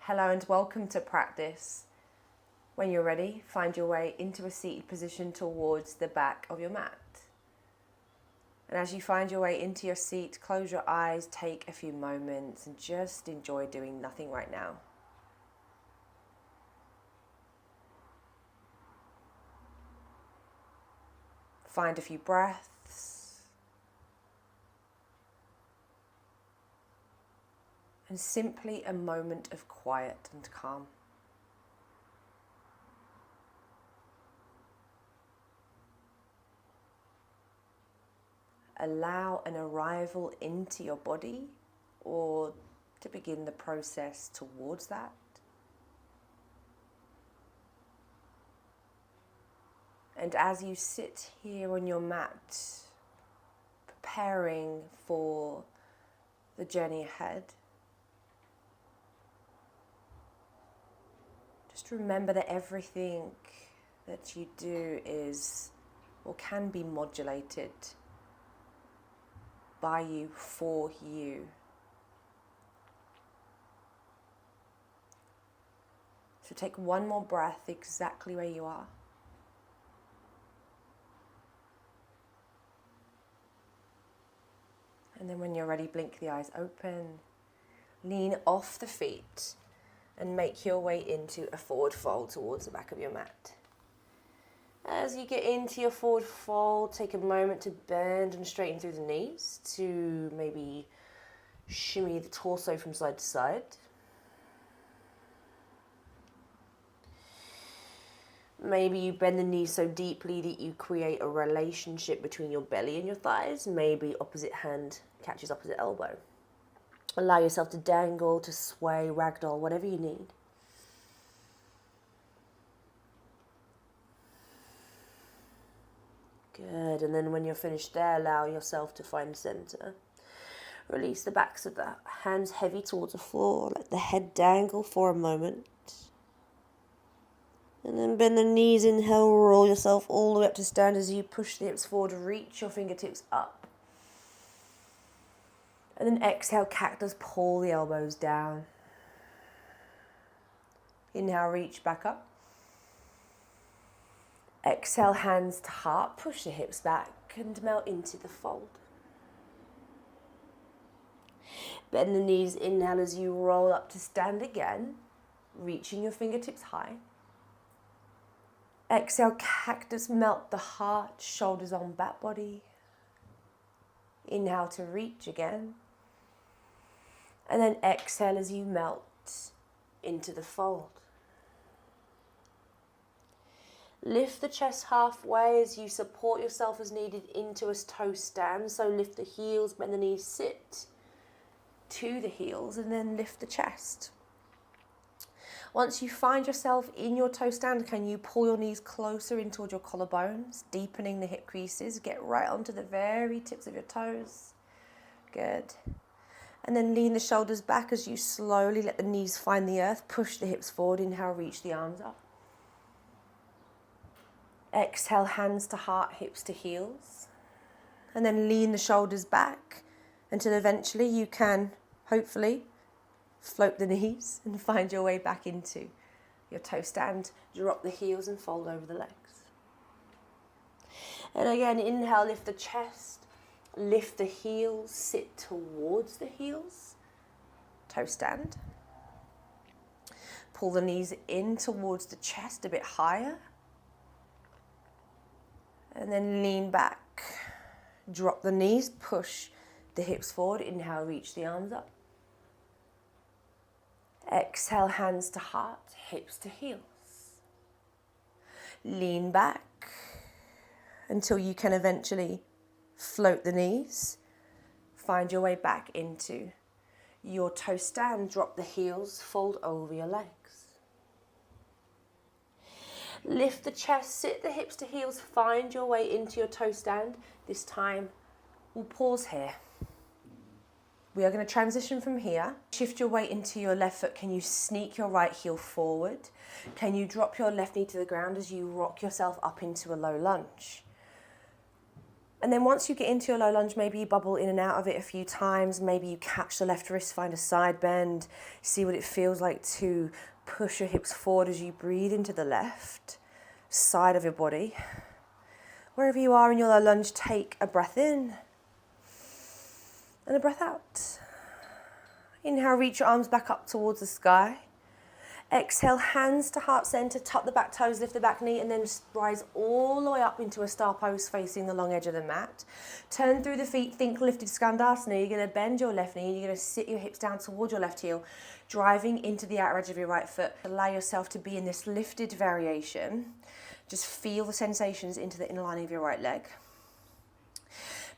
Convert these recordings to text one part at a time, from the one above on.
Hello and welcome to practice. When you're ready, find your way into a seated position towards the back of your mat. And as you find your way into your seat, close your eyes, take a few moments and just enjoy doing nothing right now. Find a few breaths and simply a moment of quiet and calm. Allow an arrival into your body or to begin the process towards that. And as you sit here on your mat, preparing for the journey ahead, just remember that everything that you do is or can be modulated by you, for you. So take one more breath exactly where you are. And then when you're ready, blink the eyes open. Lean off the feet and make your way into a forward fold towards the back of your mat. As you get into your forward fold, take a moment to bend and straighten through the knees, to maybe shimmy the torso from side to side. Maybe you bend the knees so deeply that you create a relationship between your belly and your thighs. Maybe opposite hand catches opposite elbow. Allow yourself to dangle, to sway, ragdoll, whatever you need. Good, and then when you're finished there, allow yourself to find center. Release the backs of the hands heavy towards the floor. Let the head dangle for a moment. And then bend the knees, inhale, roll yourself all the way up to stand as you push the hips forward, reach your fingertips up. And then exhale, cactus, pull the elbows down. Inhale, reach back up. Exhale, hands to heart, push the hips back and melt into the fold. Bend the knees, inhale as you roll up to stand again, reaching your fingertips high. Exhale, cactus, melt the heart, shoulders on back body. Inhale to reach again. And then exhale as you melt into the fold. Lift the chest halfway as you support yourself as needed into a toe stand. So lift the heels, bend the knees, sit to the heels, and then lift the chest. Once you find yourself in your toe stand, can you pull your knees closer in towards your collarbones, deepening the hip creases. Get right onto the very tips of your toes. Good. And then lean the shoulders back as you slowly let the knees find the earth. Push the hips forward. Inhale, reach the arms up. Exhale, hands to heart, hips to heels. And then lean the shoulders back until eventually you can, hopefully, float the knees and find your way back into your toe stand. Drop the heels and fold over the legs. And again, inhale, lift the chest, lift the heels, sit towards the heels, toe stand. Pull the knees in towards the chest a bit higher. And then lean back, drop the knees, push the hips forward. Inhale, reach the arms up. Exhale, hands to heart, hips to heels. Lean back until you can eventually float the knees. Find your way back into your toe stand. Drop the heels, fold over your legs. Lift the chest, sit the hips to heels, find your way into your toe stand. This time, we'll pause here. We are going to transition from here. Shift your weight into your left foot. Can you sneak your right heel forward? Can you drop your left knee to the ground as you rock yourself up into a low lunge? And then once you get into your low lunge, maybe you bubble in and out of it a few times. Maybe you catch the left wrist, find a side bend, see what it feels like to push your hips forward as you breathe into the left side of your body. Wherever you are in your low lunge, take a breath in and a breath out. Inhale, reach your arms back up towards the sky. Exhale, hands to heart center, tuck the back toes, lift the back knee, and then rise all the way up into a star pose facing the long edge of the mat. Turn through the feet, think lifted Skandasana. You're going to bend your left knee, and you're going to sit your hips down towards your left heel, driving into the outer edge of your right foot. Allow yourself to be in this lifted variation. Just feel the sensations into the inner lining of your right leg.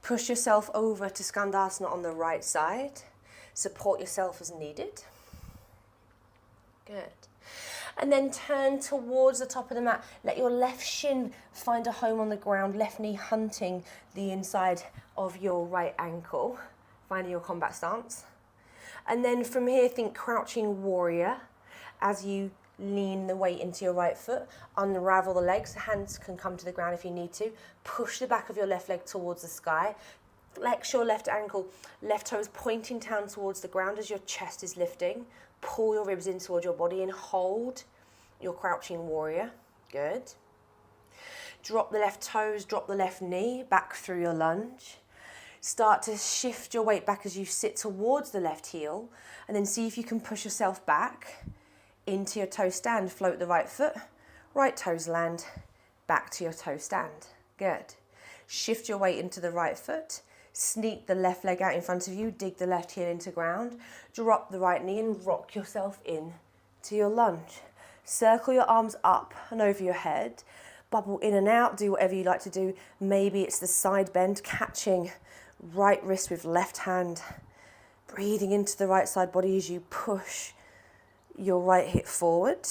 Push yourself over to Skandasana on the right side. Support yourself as needed. Good. And then turn towards the top of the mat. Let your left shin find a home on the ground, left knee hunting the inside of your right ankle, finding your combat stance. And then from here, think crouching warrior as you lean the weight into your right foot, unravel the legs, hands can come to the ground if you need to, push the back of your left leg towards the sky, flex your left ankle, left toes pointing down towards the ground as your chest is lifting. Pull your ribs in towards your body and hold your crouching warrior. Good. Drop the left toes, drop the left knee back through your lunge. Start to shift your weight back as you sit towards the left heel, and then see if you can push yourself back into your toe stand. Float the right foot, right toes land, back to your toe stand. Good. Shift your weight into the right foot. Sneak the left leg out in front of you, dig the left heel into ground, drop the right knee and rock yourself in to your lunge. Circle your arms up and over your head, bubble in and out, do whatever you like to do. Maybe it's the side bend, catching right wrist with left hand, breathing into the right side body as you push your right hip forward.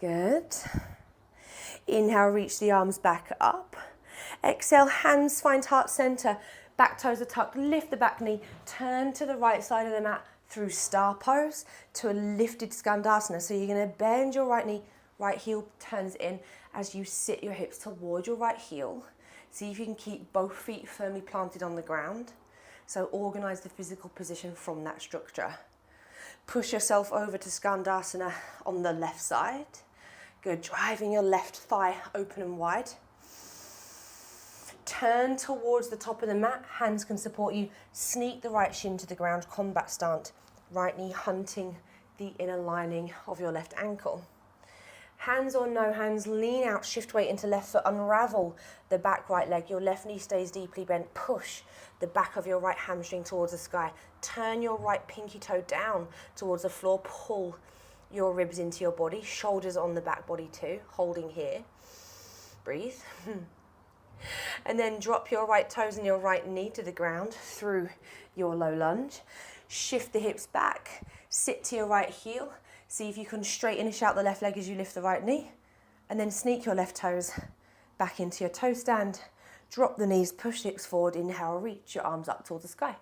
Good. Inhale, reach the arms back up. Exhale, hands find heart center, back toes are tucked, lift the back knee, turn to the right side of the mat through star pose to a lifted Skandasana. So you're going to bend your right knee, right heel turns in as you sit your hips toward your right heel. See if you can keep both feet firmly planted on the ground. So organize the physical position from that structure. Push yourself over to Skandasana on the left side. Good, driving your left thigh open and wide. Turn towards the top of the mat, hands can support you. Sneak the right shin to the ground, combat stance. Right knee hunting the inner lining of your left ankle. Hands or no hands, lean out, shift weight into left foot, unravel the back right leg. Your left knee stays deeply bent. Push the back of your right hamstring towards the sky. Turn your right pinky toe down towards the floor. Pull your ribs into your body, shoulders on the back body too, holding here. Breathe. And then drop your right toes and your right knee to the ground through your low lunge. Shift the hips back, sit to your right heel. See if you can straighten and shout the left leg as you lift the right knee. And then sneak your left toes back into your toe stand. Drop the knees, push the hips forward. Inhale, reach your arms up towards the sky.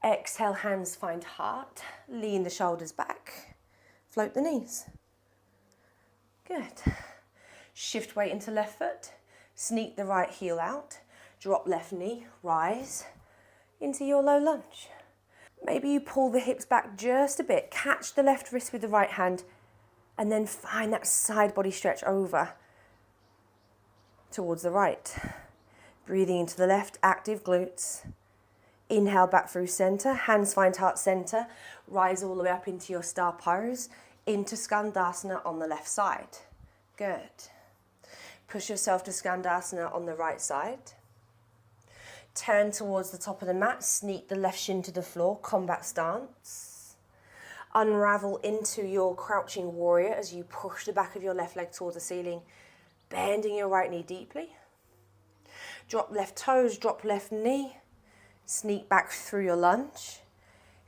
Exhale, hands find heart. Lean the shoulders back. Float the knees. Good. Shift weight into left foot. Sneak the right heel out, drop left knee, rise into your low lunge. Maybe you pull the hips back just a bit, catch the left wrist with the right hand, and then find that side body stretch over towards the right. Breathing into the left, active glutes. Inhale back through center, hands find heart center, rise all the way up into your star pose, into Skandasana on the left side. Good. Push yourself to Skandasana on the right side. Turn towards the top of the mat, sneak the left shin to the floor, combat stance. Unravel into your crouching warrior as you push the back of your left leg towards the ceiling, bending your right knee deeply. Drop left toes, drop left knee, sneak back through your lunge.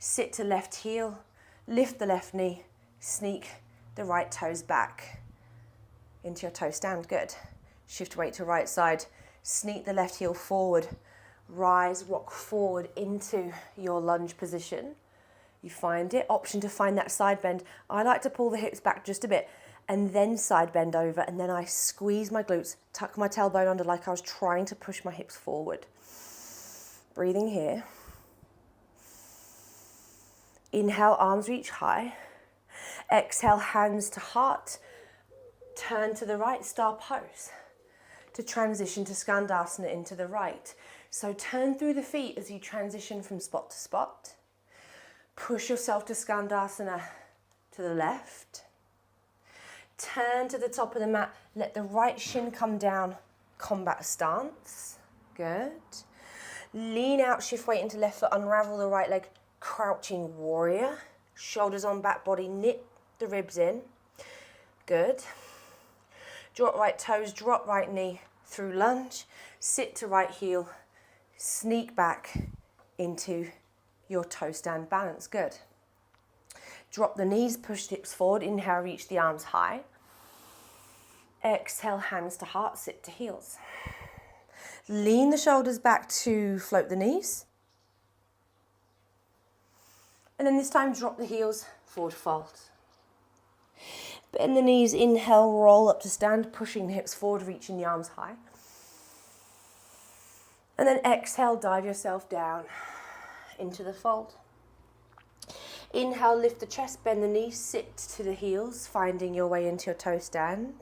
Sit to left heel, lift the left knee, sneak the right toes back into your toe stand. Good. Shift weight to right side, sneak the left heel forward, rise, rock forward into your lunge position. You find it, option to find that side bend. I like to pull the hips back just a bit and then side bend over, and then I squeeze my glutes, tuck my tailbone under like I was trying to push my hips forward. Breathing here. Inhale, arms reach high. Exhale, hands to heart. Turn to the right, star pose. To transition to Skandasana into the right. So turn through the feet as you transition from spot to spot. Push yourself to Skandasana to the left. Turn to the top of the mat. Let the right shin come down. Combat stance. Good. Lean out, shift weight into left foot. Unravel the right leg. Crouching warrior. Shoulders on back body. Knit the ribs in. Good. Drop right toes. Drop right knee through lunge. Sit to right heel. Sneak back into your toe stand balance. Good. Drop the knees. Push the hips forward. Inhale, reach the arms high. Exhale, hands to heart, sit to heels. Lean the shoulders back to float the knees. And then this time, drop the heels, forward fold. Bend the knees, inhale, roll up to stand, pushing the hips forward, reaching the arms high. And then exhale, dive yourself down into the fold. Inhale, lift the chest, bend the knees, sit to the heels, finding your way into your toe stand.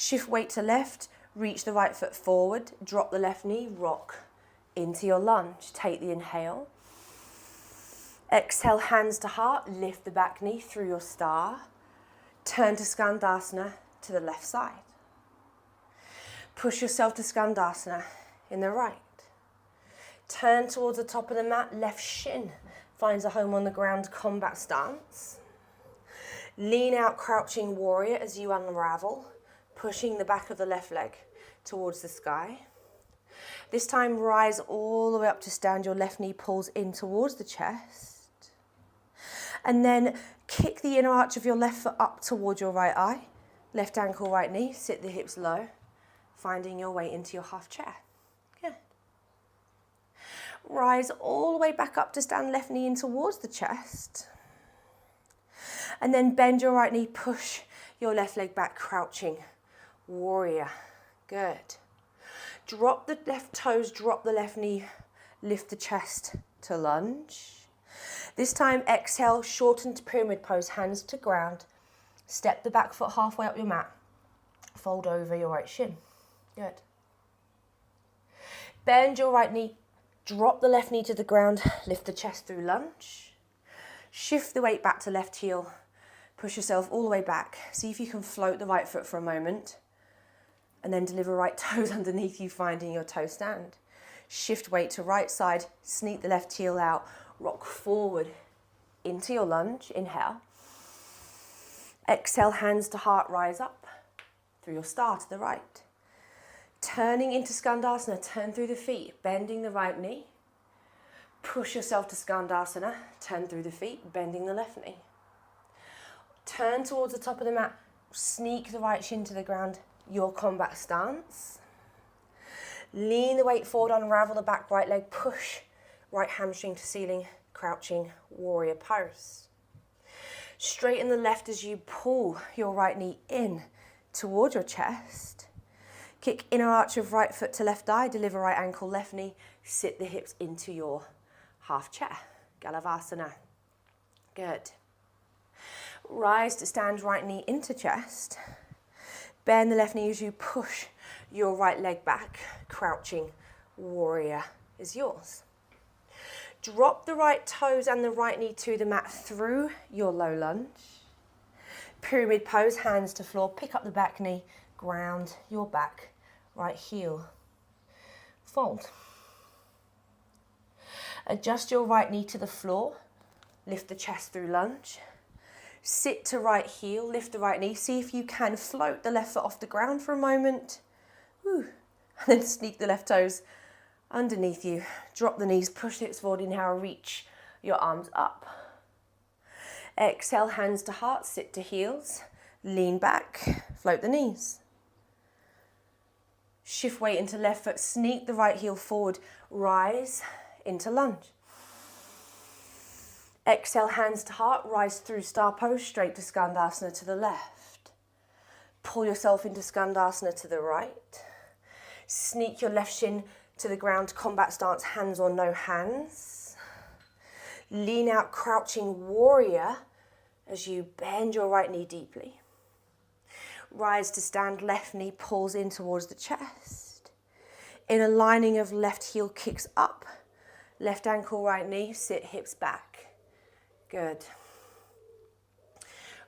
Shift weight to left, reach the right foot forward, drop the left knee, rock into your lunge. Take the inhale. Exhale, hands to heart, lift the back knee through your star. Turn to Skandasana to the left side. Push yourself to Skandasana in the right. Turn towards the top of the mat, left shin finds a home on the ground, combat stance. Lean out, crouching warrior as you unravel, pushing the back of the left leg towards the sky. This time, rise all the way up to stand. Your left knee pulls in towards the chest. And then kick the inner arch of your left foot up towards your right eye. Left ankle, right knee. Sit the hips low, finding your way into your half chair. Good. Rise all the way back up to stand. Left knee in towards the chest. And then bend your right knee. Push your left leg back, crouching warrior. Good. Drop the left toes, drop the left knee, lift the chest to lunge. This time, exhale, shorten to pyramid pose, hands to ground. Step the back foot halfway up your mat. Fold over your right shin. Good. Bend your right knee, drop the left knee to the ground, lift the chest through lunge. Shift the weight back to left heel. Push yourself all the way back. See if you can float the right foot for a moment. And then deliver right toes underneath you, finding your toe stand. Shift weight to right side, sneak the left heel out, rock forward into your lunge, inhale. Exhale, hands to heart, rise up through your star to the right. Turning into Skandasana, turn through the feet, bending the right knee. Push yourself to Skandasana, turn through the feet, bending the left knee. Turn towards the top of the mat, sneak the right shin to the ground, your combat stance. Lean the weight forward, unravel the back right leg, push right hamstring to ceiling, crouching warrior pose. Straighten the left as you pull your right knee in towards your chest. Kick inner arch of right foot to left eye, deliver right ankle, left knee, sit the hips into your half chair, Galavasana. Good. Rise to stand, right knee into chest. Bend the left knee as you push your right leg back. Crouching warrior is yours. Drop the right toes and the right knee to the mat through your low lunge. Pyramid pose, hands to floor. Pick up the back knee, ground your back, right heel. Fold. Adjust your right knee to the floor. Lift the chest through lunge. Sit to right heel, lift the right knee. See if you can float the left foot off the ground for a moment. Woo. And then sneak the left toes underneath you. Drop the knees, push the hips forward. Inhale, reach your arms up. Exhale, hands to heart, sit to heels. Lean back, float the knees. Shift weight into left foot, sneak the right heel forward. Rise into lunge. Exhale, hands to heart, rise through star pose, straight to Skandasana to the left. Pull yourself into Skandasana to the right. Sneak your left shin to the ground, combat stance, hands or no hands. Lean out, crouching warrior as you bend your right knee deeply. Rise to stand, left knee pulls in towards the chest. In a lining of left heel kicks up, left ankle, right knee, sit hips back. Good.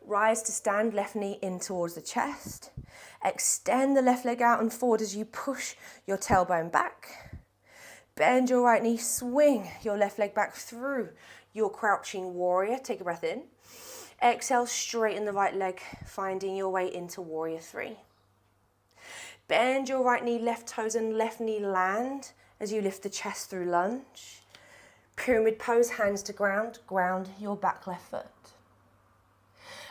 Rise to stand, left knee in towards the chest. Extend the left leg out and forward as you push your tailbone back. Bend your right knee, swing your left leg back through your crouching warrior. Take a breath in. Exhale, straighten the right leg, finding your way into warrior 3. Bend your right knee, left toes and left knee land as you lift the chest through lunge. Pyramid pose, hands to ground, ground your back left foot.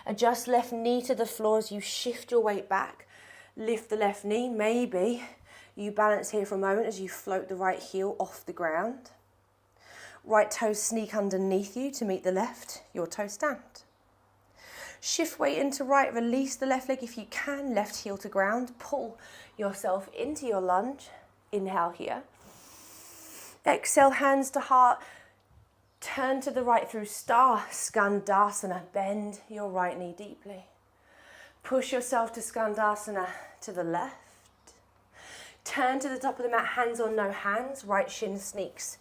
Adjust left knee to the floor as you shift your weight back. Lift the left knee, maybe you balance here for a moment as you float the right heel off the ground. Right toes sneak underneath you to meet the left, your toe stand. Shift weight into right, release the left leg if you can, left heel to ground. Pull yourself into your lunge. Inhale here. Exhale, hands to heart. Turn to the right through star, Skandasana. Bend your right knee deeply. Push yourself to Skandasana to the left. Turn to the top of the mat, hands or no hands. Right shin sneaks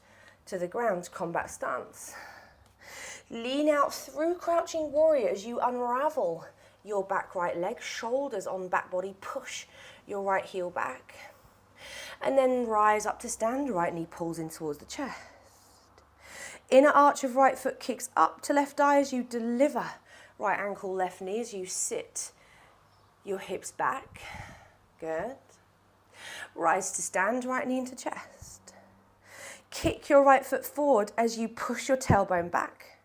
to the ground, combat stance. Lean out through crouching warrior as you unravel your back right leg, shoulders on back body, push your right heel back. And then rise up to stand, right knee pulls in towards the chest. Inner arch of right foot kicks up to left eye as you deliver right ankle, left knee as you sit your hips back. Good. Rise to stand, right knee into chest. Kick your right foot forward as you push your tailbone back.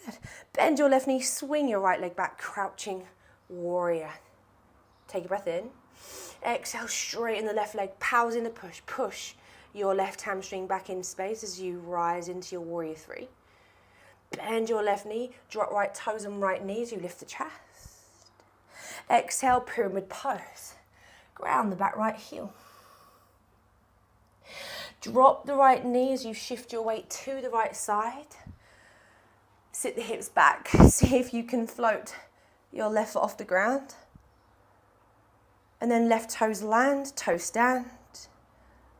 Good. Bend your left knee, swing your right leg back, crouching warrior. Take a breath in. Exhale, straighten the left leg, powers in the push. Push your left hamstring back in space as you rise into your warrior 3. Bend your left knee, drop right toes and right knee as you lift the chest. Exhale, pyramid pose. Ground the back right heel. Drop the right knee as you shift your weight to the right side. Sit the hips back. See if you can float your left foot off the ground. And then left toes land, toe stand.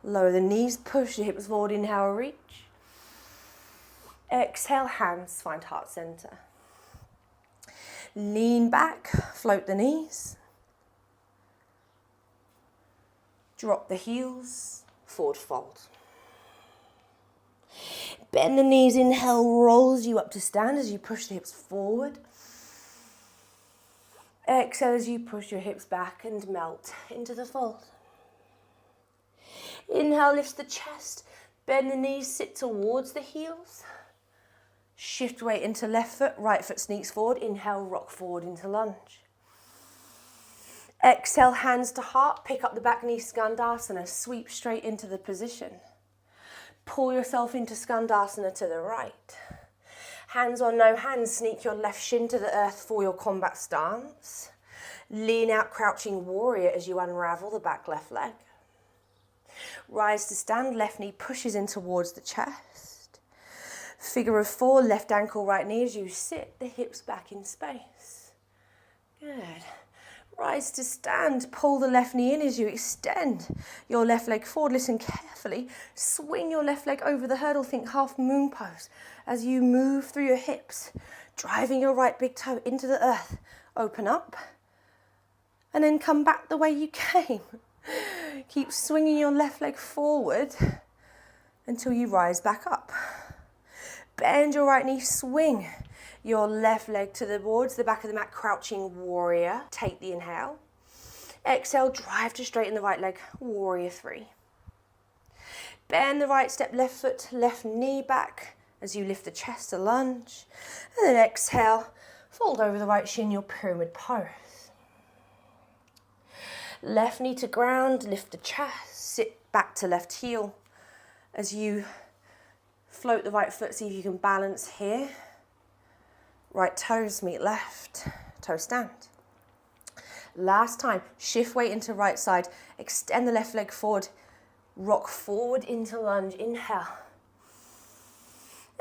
Lower the knees, push the hips forward, inhale, reach. Exhale, hands find heart center. Lean back, float the knees. Drop the heels, forward fold. Bend the knees, inhale, rolls you up to stand as you push the hips forward. Exhale as you push your hips back and melt into the fold. Inhale, lifts the chest, bend the knees, sit towards the heels. Shift weight into left foot, right foot sneaks forward. Inhale, rock forward into lunge. Exhale, hands to heart, pick up the back knee, Skandasana, sweep straight into the position. Pull yourself into Skandasana to the right. Hands or no hands, sneak your left shin to the earth for your combat stance. Lean out, crouching warrior as you unravel the back left leg. Rise to stand, left knee pushes in towards the chest. Figure of 4, left ankle, right knee as you sit the hips back in space. Good. Rise to stand, pull the left knee in as you extend your left leg forward. Listen carefully. Swing your left leg over the hurdle, think half moon pose as you move through your hips, driving your right big toe into the earth. Open up and then come back the way you came. Keep swinging your left leg forward until you rise back up. Bend your right knee, swing your left leg towards the back of the mat, crouching warrior. Take the inhale. Exhale, drive to straighten the right leg, warrior 3. Bend the right step, left foot, left knee back as you lift the chest to lunge. And then exhale, fold over the right shin, your pyramid pose. Left knee to ground, lift the chest, sit back to left heel as you float the right foot, see if you can balance here. Right toes meet left, toe stand. Last time, shift weight into right side, extend the left leg forward, rock forward into lunge, inhale.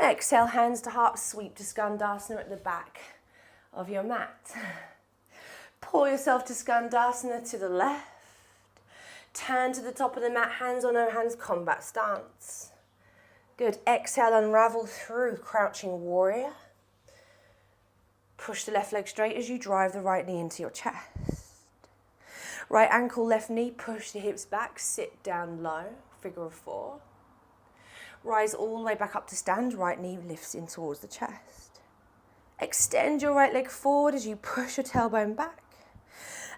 Exhale, hands to heart, sweep to Skandasana at the back of your mat. Pull yourself to Skandasana to the left. Turn to the top of the mat, hands or no hands, combat stance. Good, exhale, unravel through crouching warrior. Push the left leg straight as you drive the right knee into your chest. Right ankle, left knee, push the hips back, sit down low, figure of 4. Rise all the way back up to stand, right knee lifts in towards the chest. Extend your right leg forward as you push your tailbone back.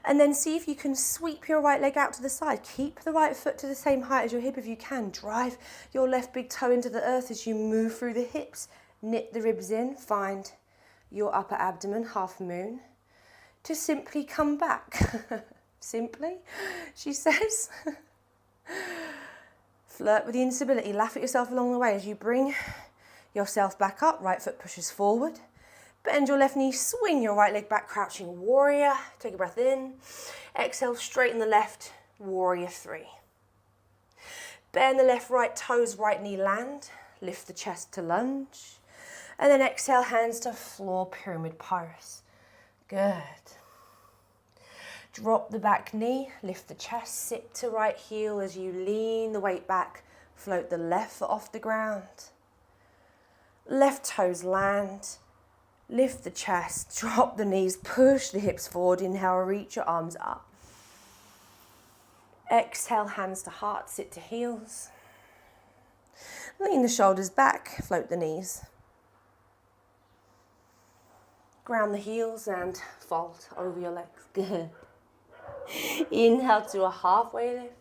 And then see if you can sweep your right leg out to the side. Keep the right foot to the same height as your hip if you can. Drive your left big toe into the earth as you move through the hips. Knit the ribs in, find your upper abdomen, half moon, to simply come back. Simply, she says. Flirt with the instability, laugh at yourself along the way as you bring yourself back up, right foot pushes forward. Bend your left knee, swing your right leg back, crouching warrior. Take a breath in. Exhale, straighten the left, warrior 3. Bend the left, right toes, right knee land. Lift the chest to lunge. And then exhale, hands to floor, pyramid pose. Good. Drop the back knee, lift the chest, sit to right heel as you lean the weight back, float the left foot off the ground. Left toes land, lift the chest, drop the knees, push the hips forward, inhale, reach your arms up. Exhale, hands to heart, sit to heels. Lean the shoulders back, float the knees. Ground the heels and fold over your legs. Good. Inhale to a halfway lift.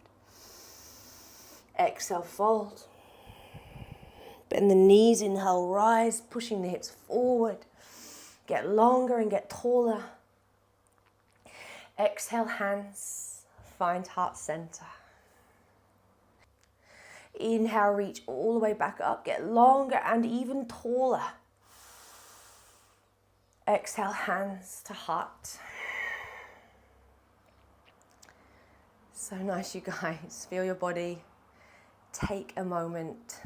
Exhale, fold. Bend the knees, inhale, rise, pushing the hips forward. Get longer and get taller. Exhale, hands, find heart center. Inhale, reach all the way back up, get longer and even taller. Exhale, hands to heart. So nice, you guys. Feel your body. Take a moment.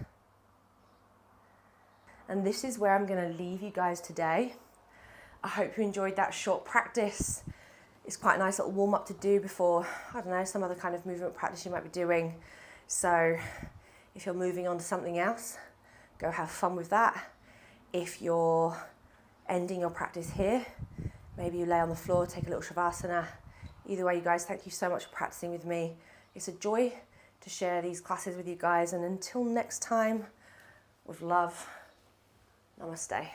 And this is where I'm going to leave you guys today. I hope you enjoyed that short practice. It's quite a nice little warm up to do before, I don't know, some other kind of movement practice you might be doing. So if you're moving on to something else, go have fun with that. If you're ending your practice here, maybe you lay on the floor, take a little Shavasana. Either way, you guys, thank you so much for practicing with me. It's a joy to share these classes with you guys. And until next time, with love, namaste.